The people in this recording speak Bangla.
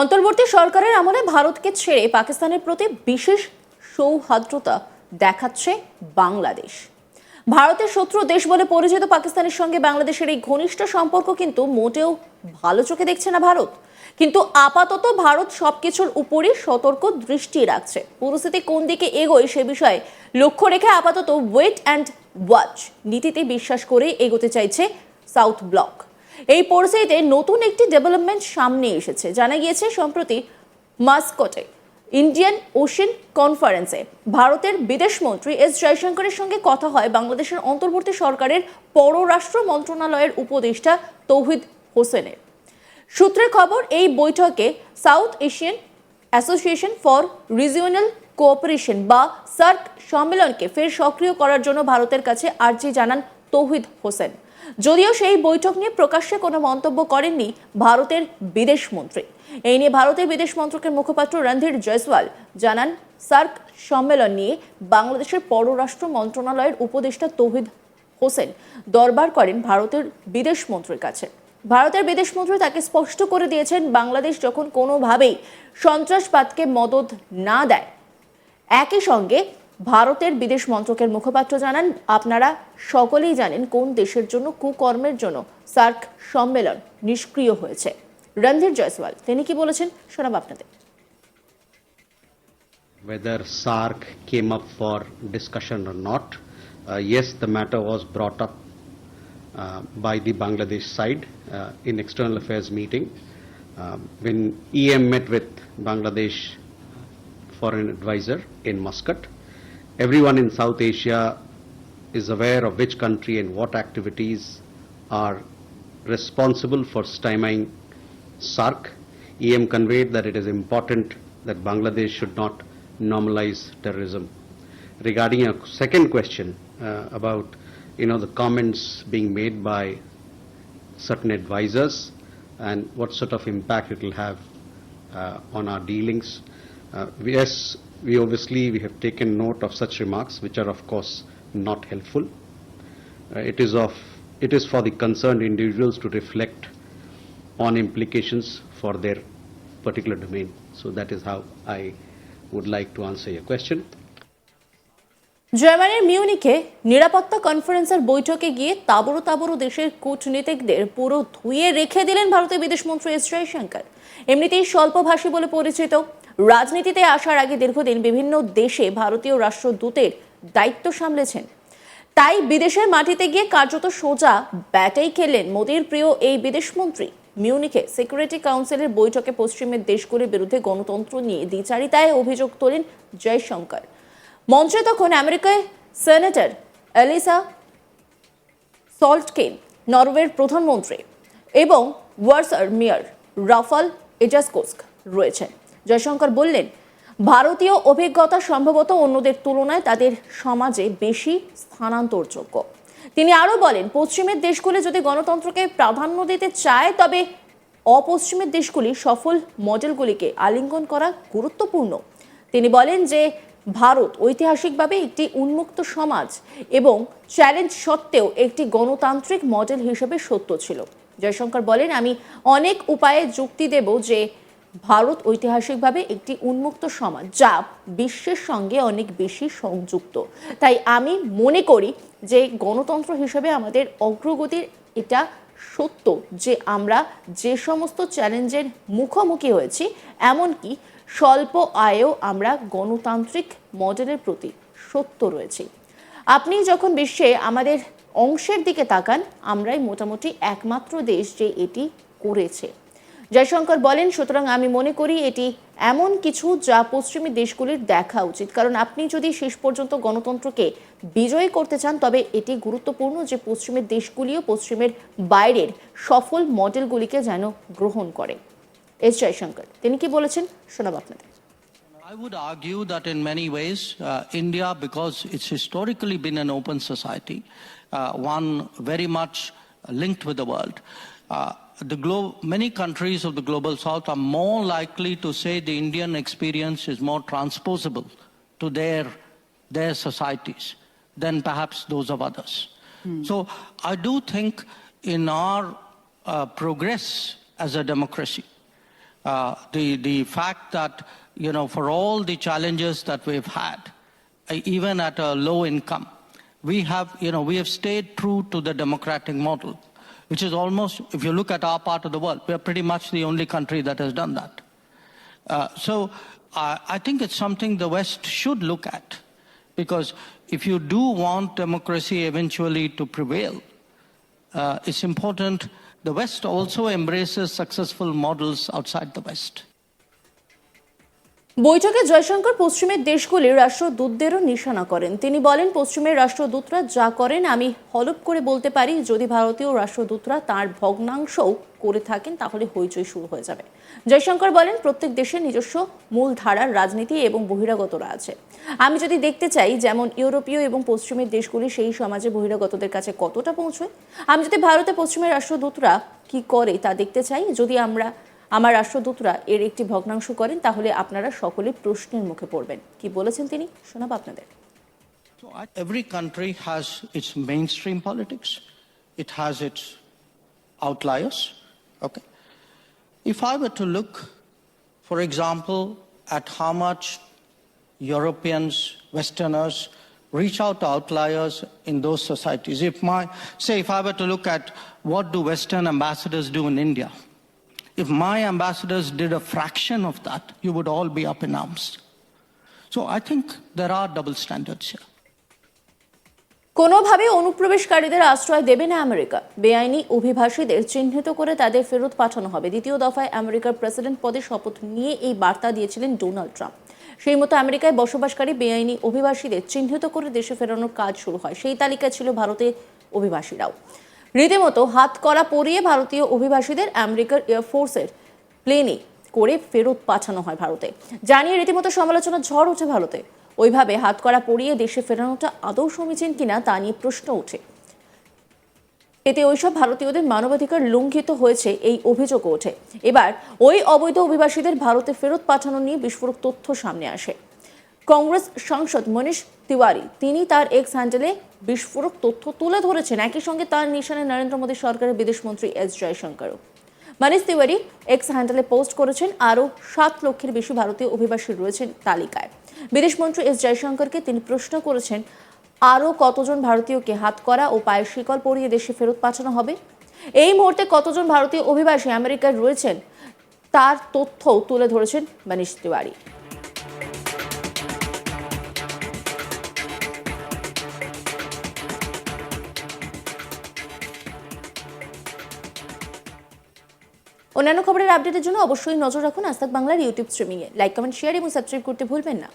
অন্তর্বর্তী সরকারের আমলে ভারতকে ছেড়ে পাকিস্তানের প্রতি বিশেষ সৌহার্দ্যতা দেখাচ্ছে বাংলাদেশ। ভারতের শত্রু দেশ বলে পরিচিত পাকিস্তানের সঙ্গে বাংলাদেশের এই ঘনিষ্ঠ সম্পর্ক কিন্তু মোটেও ভালো চোখে দেখছে না ভারত। কিন্তু আপাতত ভারত সবকিছুর উপরই সতর্ক দৃষ্টি রাখছে। পরিস্থিতি কোন দিকে এগোয় সে বিষয়ে লক্ষ্য রেখে আপাতত ওয়েট অ্যান্ড ওয়াচ নীতিতে বিশ্বাস করে এগোতে চাইছে সাউথ ব্লক। এই পরিস্থিতিতে নতুন একটি ডেভেলপমেন্ট সামনে এসেছে। জানা গিয়েছে সম্প্রতি মাস্কটে ইন্ডিয়ান ওশেন কনফারেন্সে ভারতের বিদেশমন্ত্রী এস জয়শঙ্করের সঙ্গে কথা হয় বাংলাদেশের অন্তর্বর্তী সরকারের পররাষ্ট্র মন্ত্রণালয়ের উপদেষ্টা তৌহিদ হোসেনের। সূত্রের খবর, এই বৈঠকে south Asian association for regional cooperation বা সার্ক সম্মেলনকে ফের সক্রিয় করার জন্য ভারতের কাছে আর্জি জানান তৌহিদ হোসেন। যদিও সেই বৈঠক নিয়ে প্রকাশ্যে কোনো মন্তব্য করেননি ভারতের বিদেশমন্ত্রী। এই নিয়ে ভারতের বিদেশ মন্ত্রকের মুখপাত্র রণধীর জয়সওয়াল জানান, সার্ক সম্মেলন নিয়ে বাংলাদেশের পররাষ্ট্র মন্ত্রণালয়ের উপদেষ্টা তৌহিদ হোসেন দরবার করেন ভারতের বিদেশ মন্ত্রীর কাছে। ভারতের বিদেশমন্ত্রী তাকে স্পষ্ট করে দিয়েছেন, বাংলাদেশ যখন কোনোভাবেই সন্ত্রাসবাদকে মদদ না দেয়। একই সঙ্গে ভারতের বিদেশ মন্ত্রকের মুখপাত্র জানান, আপনারা সকলেই জানেন কোন দেশের জন্য কুকর্মের জন্য সার্ক সম্মেলন নিষ্ক্রিয় হয়েছে। রণধীর জয়সওয়াল তিনি কি বলেছেন শোনাব আপনাদের। Whether SAARC came up for discussion or not, yes, the matter was brought up by the Bangladesh side in external affairs meeting when EM met with Bangladesh foreign advisor in Muscat. Everyone in South Asia is aware of which country and what activities are responsible for stymieing SAARC. EM conveyed that it is important that Bangladesh should not normalize terrorism. Regarding a second question about the comments being made by certain advisors and what sort of impact it will have on our dealings, yes, we have taken note of such remarks, which are of course not helpful. It is for the concerned individuals to reflect on implications for their particular domain. So that is how I would like to answer your question. জার্মানির মিউনিখে নিরাপত্তা কনফারেন্সের বৈঠকে গিয়ে তাবড়ো দেশের কূটনীতিকদের পুরো ধুয়ে রেখে দিলেন ভারতের বিদেশমন্ত্রী এস জয়শঙ্কর। এমনিতেই স্বল্পভাষী বলে পরিচিত, রাজনীতিতে আসার আগে দীর্ঘদিন বিভিন্ন দেশে ভারতীয় রাষ্ট্রদূতের দায়িত্ব সামলেছেন। তাই বিদেশের মাটিতে গিয়ে কার্যত সোজা ব্যাটাই খেললেন মোদির প্রিয় এই বিদেশমন্ত্রী। মিউনিখে সিকিউরিটি কাউন্সিলের বৈঠকে পশ্চিমের দেশগুলির বিরুদ্ধে গণতন্ত্র নিয়ে দ্বিচারিতায় অভিযোগ তোলেন জয়শঙ্কর। মঞ্চে তখন আমেরিকায় সেনেটর এলিসা সল্টকেন, নরওয়ের প্রধানমন্ত্রী এবং ওয়ার্সার মেয়র রাফাল এজাসকোস্ক রয়েছেন। জয়শঙ্কর বললেন, ভারতীয় অভিজ্ঞতা সম্ভবত অন্যদের তুলনায় তাদের সমাজে বেশি স্থানান্তরযোগ্য। তিনি আরও বলেন, পশ্চিমের দেশগুলি যদি গণতন্ত্রকে প্রাধান্য দিতে চায় তবে অপশ্চিমের দেশগুলি সফল মডেলগুলিকে আলিঙ্গন করা গুরুত্বপূর্ণ। তিনি বলেন যে ভারত ঐতিহাসিকভাবে একটি উন্মুক্ত সমাজ এবং চ্যালেঞ্জ সত্ত্বেও একটি গণতান্ত্রিক মডেল হিসেবে সত্য ছিল। জয়শঙ্কর বলেন, আমি অনেক উপায়ে যুক্তি দেব যে ভারত ঐতিহাসিকভাবে একটি উন্মুক্ত সমাজ যা বিশ্বের সঙ্গে অনেক বেশি সংযুক্ত। তাই আমি মনে করি যে গণতন্ত্র হিসেবে আমাদের অগ্রগতির এটা সত্য যে আমরা যে সমস্ত চ্যালেঞ্জের মুখোমুখি হয়েছি, এমনকি স্বল্প আয়েও আমরা গণতান্ত্রিক মডেলের প্রতি সত্য রয়েছি। আপনি যখন বিশ্বে আমাদের অংশের দিকে তাকান, আমরাই মোটামুটি একমাত্র দেশ যে এটি করেছে। জয়শঙ্কর বলেন, সুতরাং আমি মনে করি এটি এমন কিছু যা পশ্চিমী দেশগুলির দেখা উচিত, কারণ আপনি যদি শেষ পর্যন্ত গণতন্ত্রকে বিজয়ী করতে চান তবে এটি গুরুত্বপূর্ণ যে পশ্চিমের দেশগুলিও পশ্চিমের বাইরের সফল মডেলগুলিকে যেন গ্রহণ করে। এস জয়শঙ্কর তিনি কি বলেছেন শোনাব আপনাদের। I would argue that in many ways, India, because it's historically been an open society, one very much linked with the world, many countries of the global south are more likely to say the Indian experience is more transposable to their societies than perhaps those of others. So I do think in our progress as a democracy, The fact that, for all the challenges that we've had, even at a low income, we have stayed true to the democratic model, which is almost, if you look at our part of the world, we are pretty much the only country that has done that. So I think it's something the West should look at, because if you do want democracy eventually to prevail, it's important the West also embraces successful models outside the West. বৈঠকে জয়শঙ্কর পশ্চিমের দেশগুলির রাষ্ট্রদূতদেরও নিশানা করেন। তিনি বলেন, পশ্চিমের রাষ্ট্রদূতরা যা করেন আমি হলফ করে বলতে পারি, যদি ভারতীয় রাষ্ট্রদূতরা তার ভগ্নাংশও করে থাকেন তাহলে হইচই শুরু হয়ে যাবে। জয়শঙ্কর বলেন, প্রত্যেক দেশের নিজস্ব মূলধারার রাজনীতি এবং বহিরাগতরা আছে। আমি যদি দেখতে চাই যেমন ইউরোপীয় এবং পশ্চিমের দেশগুলি সেই সমাজে বহিরাগতদের কাছে কতটা পৌঁছয়, আমি যদি ভারতে পশ্চিমের রাষ্ট্রদূতরা কি করে তা দেখতে চাই, যদি আমার রাষ্ট্রদূতরা এর একটি ভগ্নাংশ করেন তাহলে আপনারা সকলে প্রশ্নের মুখে পড়বেন। কি বলেছেন তিনি, শোনাব আপনাদের। So every country has its mainstream politics. It has its outliers. Okay. If I were to look, for example, at how much Europeans, Westerners reach out to outliers in those societies, if I were to look at what do Western ambassadors do in India, if my ambassadors did a fraction of that, you would all be up in arms. So I think there are double standards here. কোনোভাবে অনুপ্রবেশকারীদের আশ্রয় দেবে না আমেরিকা। বেআইনি অভিবাসীদের চিহ্নিত করে তাদের ফেরত পাঠানো হবে। দ্বিতীয় দফায় আমেরিকার প্রেসিডেন্ট পদে শপথ নিয়ে এই বার্তা দিয়েছিলেন ডোনাল্ড ট্রাম্প। সেই মতো আমেরিকায় বসবাসকারী বেআইনি অভিবাসীদের চিহ্নিত করে দেশে ফেরানোর কাজ শুরু হয়। সেই তালিকায় ছিল ভারতের অভিবাসীরাও। রীতিমতো হাত করা পরিয়ে ভারতীয় অভিবাসীদের আমেরিকার এয়ারফোর্সের প্লেনে করে ফেরত পাঠানো হয় ভারতে। জানিয়ে রীতিমতো সমালোচনার ঝড় ওঠে ভারতে। ওইভাবে হাত করা পরিয়ে দেশে ফেরানোটা আদৌ সমীচীন কিনা তা নিয়ে প্রশ্ন ওঠে। এতে ওইসব ভারতীয়দের মানবাধিকার লঙ্ঘিত হয়েছে এই অভিযোগও ওঠে। এবার ওই অবৈধ অভিবাসীদের ভারতে ফেরত পাঠানো নিয়ে বিস্ফোরক তথ্য সামনে আসে। কংগ্রেস সাংসদ মনীষ তিওয়ারি তিনি তার এক্স হ্যান্ডেলে বিস্ফোরক তথ্য তুলে ধরেছেন। একই সঙ্গে তার নিশানে নরেন্দ্র মোদী সরকারের বিদেশমন্ত্রী এস জয়শঙ্করও। মনীষ তিওয়ারি এক্স হ্যান্ডেলে পোস্ট করেছেন, আরও 7 লক্ষের বেশি ভারতীয় অভিবাসী রয়েছেন তালিকায়। বিদেশমন্ত্রী এস জয়শঙ্করকে তিনি প্রশ্ন করেছেন, আরও কতজন ভারতীয়কে হাত করা ও পায়ের শিকল পরিয়ে দেশে ফেরত পাঠানো হবে? এই মুহূর্তে কতজন ভারতীয় অভিবাসী আমেরিকায় রয়েছেন তার তথ্যও তুলে ধরেছেন মনীষ তিওয়ারি। অন্যান্য খবরের আপডেটের জন্য অবশ্যই নজর রাখুন আজ তাক বাংলার ইউটিউব স্ট্রিমিংয়ে। লাইক, কমেন্ট, শেয়ার এবং সাবস্ক্রাইব করতে ভুলবেন না।